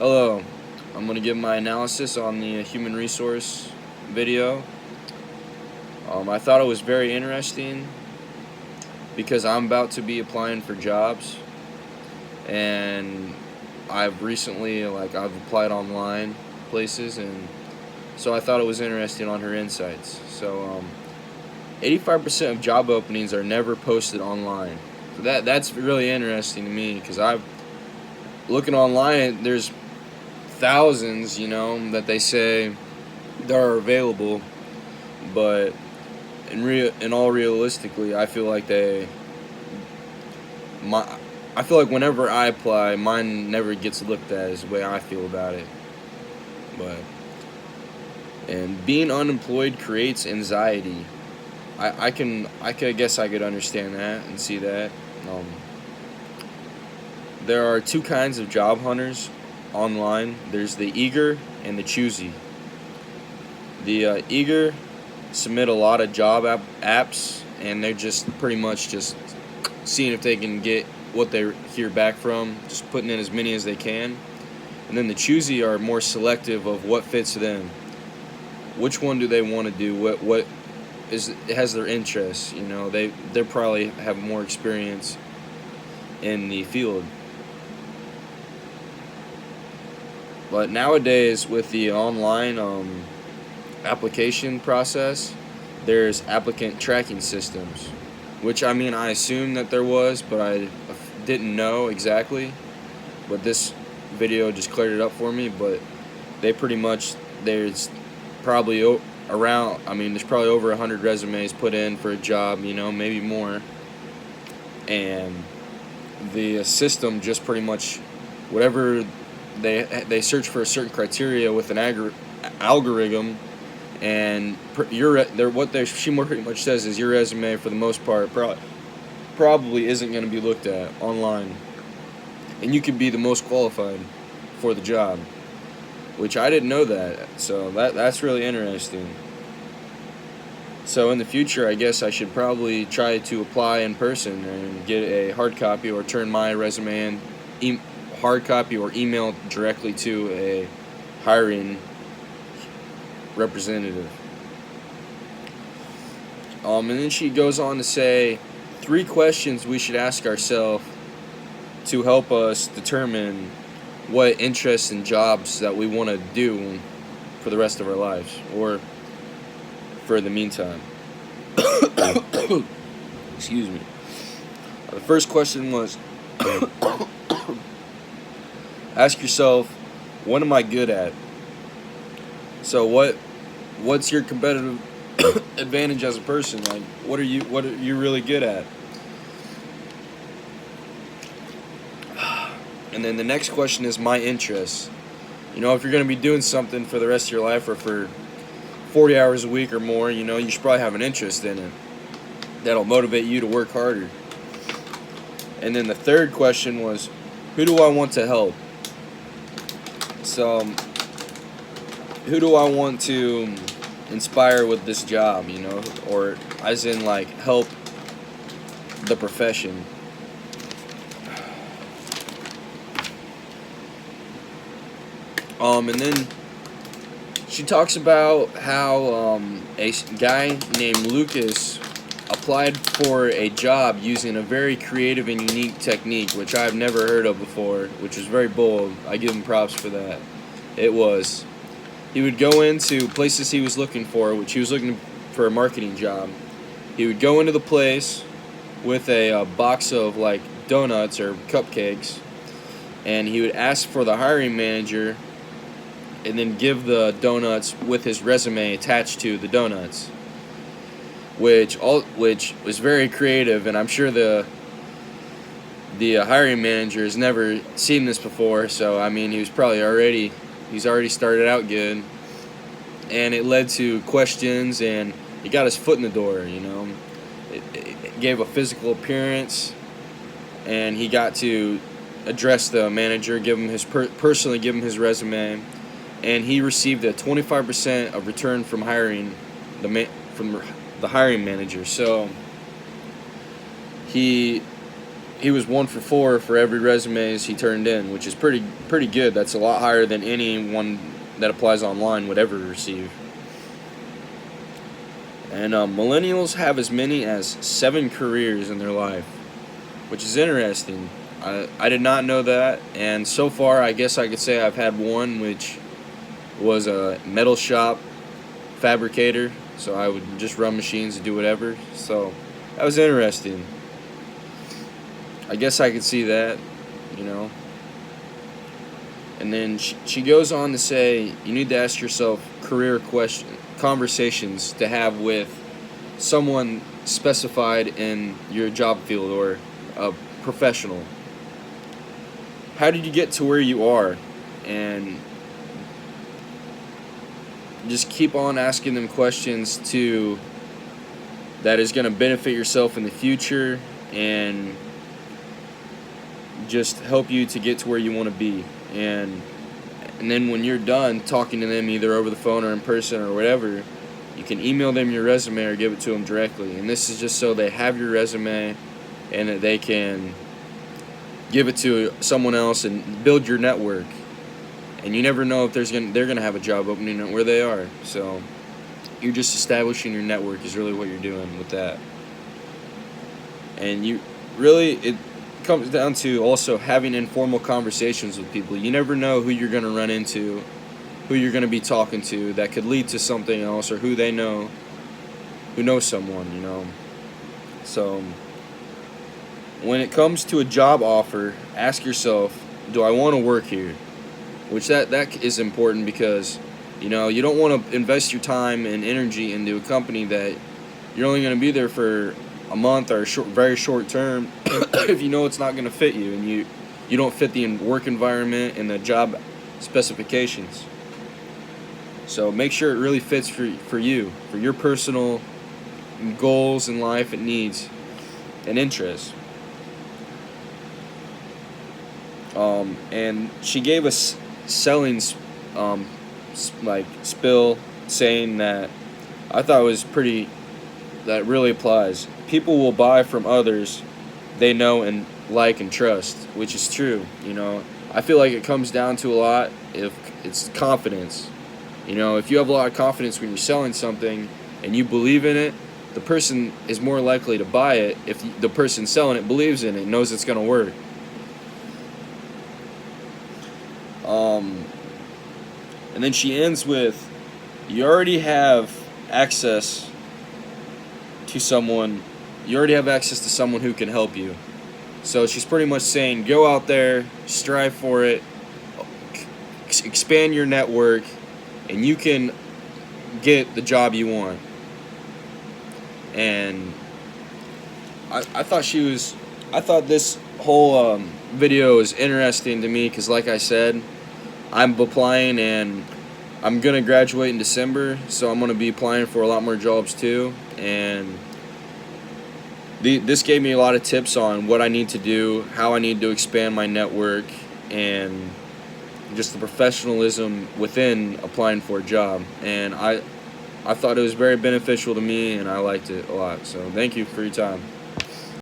Hello, I'm going to give my analysis on the human resource video. I thought it was very interesting because I'm about to be applying for jobs, and I've recently, I've applied online places, and so I thought it was interesting on her insights. 85% of job openings are never posted online. So that's really interesting to me because I've looking online. There's thousands, that they say that are available, but in all realistically, I feel like whenever I apply, mine never gets looked at is the way I feel about it. But and being unemployed creates anxiety. I guess I could understand that and see that. There are two kinds of job hunters online. There's the eager and the choosy. The eager submit a lot of job apps, and they're just pretty much just seeing if they can get what they hear back from, just putting in as many as they can. And then the choosy are more selective of what fits them. Which one do they want to do? What has their interests? They probably have more experience in the field. But nowadays, with the online application process, there's applicant tracking systems, which I assumed that there was, but I didn't know exactly. But this video just cleared it up for me. But they pretty much, there's probably there's probably over 100 resumes put in for a job, maybe more. And the system just pretty much, whatever they search for a certain criteria with an algorithm, and she more pretty much says is your resume for the most part probably isn't going to be looked at online, and you could be the most qualified for the job, which I didn't know that. So that's really interesting. So in the future, I guess I should probably try to apply in person and get a hard copy, or turn my resume in hard copy, or email directly to a hiring representative. And then she goes on to say 3 questions we should ask ourselves to help us determine what interests and jobs that we want to do for the rest of our lives, or for the meantime. Excuse me. The first question was ask yourself, what am I good at? So what's your competitive advantage as a person? Like, what are you really good at? And then the next question is my interests. If you're going to be doing something for the rest of your life, or for 40 hours a week or more, you should probably have an interest in it that'll motivate you to work harder. And then the third question was, who do I want to help? So, who do I want to inspire with this job, or as in help the profession? And then she talks about how a guy named Lucas applied for a job using a very creative and unique technique, which I've never heard of before, which was very bold. I give him props for that. He would go into places he was looking for, which he was looking for a marketing job. He would go into the place with a box of donuts or cupcakes, and he would ask for the hiring manager, and then give the donuts with his resume attached to the donuts, which was very creative, and I'm sure the hiring manager has never seen this before. So he's already started out good, and it led to questions, and he got his foot in the door. It gave a physical appearance, and he got to address the manager, give him personally give him his resume. And he received a 25% of return from hiring from the hiring manager. So he he was 1 for 4 for every resumes he turned in, which is pretty good. That's a lot higher than anyone that applies online would ever receive. And millennials have as many as 7 careers in their life, which is interesting. I did not know that, and so far I guess I could say I've had one, which was a metal shop fabricator. So I would just run machines and do whatever. So that was interesting. I guess I could see that, you know. And then she goes on to say you need to ask yourself conversations to have with someone specified in your job field or a professional. How did you get to where you are? And just keep on asking them questions that is going to benefit yourself in the future and just help you to get to where you want to be. And then when you're done talking to them either over the phone or in person or whatever, you can email them your resume or give it to them directly. And this is just so they have your resume and that they can give it to someone else and build your network. And you never know if they're gonna have a job opening where they are. So you're just establishing your network is really what you're doing with that. And it comes down to also having informal conversations with people. You never know who you're gonna run into, who you're gonna be talking to that could lead to something else, or who knows someone, you know. So when it comes to a job offer, ask yourself, do I want to work here? Which that is important because, you know, you don't want to invest your time and energy into a company that you're only going to be there for a month or very short term if you know it's not going to fit you and you don't fit the work environment and the job specifications. So make sure it really fits for you, for your personal goals in life and needs and interests. And she gave us selling spill saying that I thought was that really applies. People will buy from others they know and like and trust, which is true. You know, I feel like it comes down to a lot if it's confidence. You know, if you have a lot of confidence when you're selling something and you believe in it, the person is more likely to buy it if the person selling it believes in it, knows it's going to work. And then she ends with, you already have access to someone who can help you. So she's pretty much saying, go out there, strive for it, expand your network, and you can get the job you want. And I thought this whole video is interesting to me because, like I said, I'm applying and I'm going to graduate in December, so I'm going to be applying for a lot more jobs too. And this gave me a lot of tips on what I need to do, how I need to expand my network, and just the professionalism within applying for a job. And I thought it was very beneficial to me, and I liked it a lot. So thank you for your time.